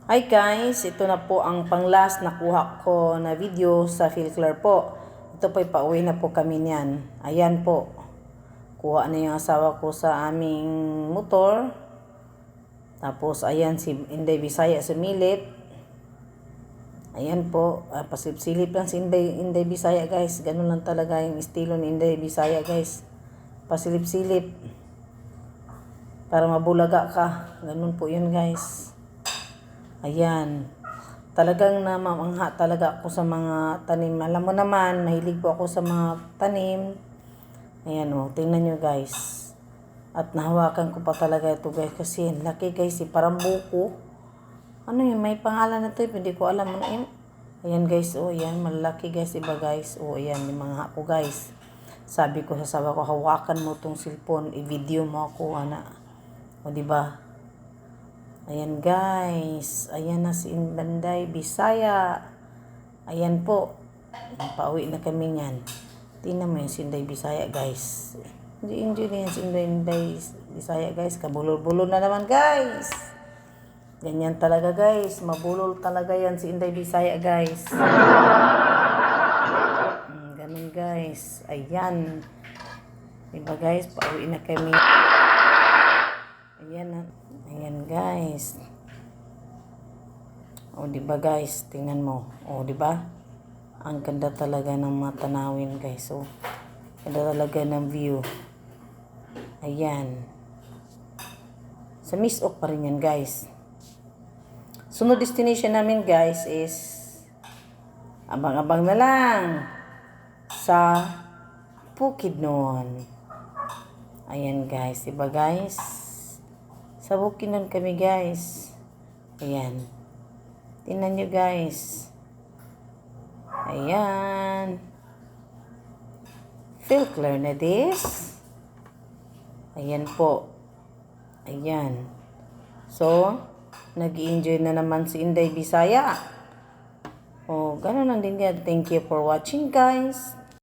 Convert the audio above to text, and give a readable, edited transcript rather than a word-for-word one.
Hi guys, ito na po ang pang-last na kuha ko na video sa Philclar po. Ito po, pauwi na po kami niyan. Ayan po. Kuha na yung asawa ko sa aming motor. Tapos ayan si Inday Bisaya sumilit. Ayan po, pasilip-silip lang si Inday Bisaya guys. Ganun lang talaga yung estilo ni Inday Bisaya guys. Pasilip-silip. Para mabulaga ka. Ganun po yun guys. Ayan. Talagang namamangha talaga ako sa mga tanim. Alam mo naman, mahilig po ako sa mga tanim. Ayan o, tingnan nyo guys. At nahawakan ko pa talaga ito guys. Kasi laki guys, parang buko. Ano yun, may pangalan na ito. Hindi ko alam. Ano yun? Ayan guys, o ayan, malaki guys, iba guys. O ayan, yung mga ako guys. Sabi ko sa sawa ko, hawakan mo tong cellphone, i-video mo ako, ana. O diba? Ayan guys, ayan na si Inday Bisaya. Ayan po, pauwi na kami niyan. Tingnan mo yung si Inday Bisaya guys. Enjoy na yan si Inday Bisaya guys. Kabulol-bulol na naman guys. Ganyan talaga guys, mabulol talaga yan si Inday Bisaya guys. Ganun guys, ayan. Diba guys, pauwi na kami. Ayan na. Ayan guys. O diba guys, tingnan mo. O diba? Ang ganda talaga ng mga tanawin guys. O ganda talaga ng view. Ayan. Sa Miss Ok pa rin yan guys. Sunod destination namin guys is abang-abang na lang sa Bukidnon. Ayan guys, diba guys? Sa Bukidnon kami guys. Ayan. Tingnan nyo guys. Ayan. Philclar na this. Ayan po. Ayan. So, nag-i-enjoy na naman si Inday Bisaya. Oh, ganun lang din yan. Thank you for watching guys.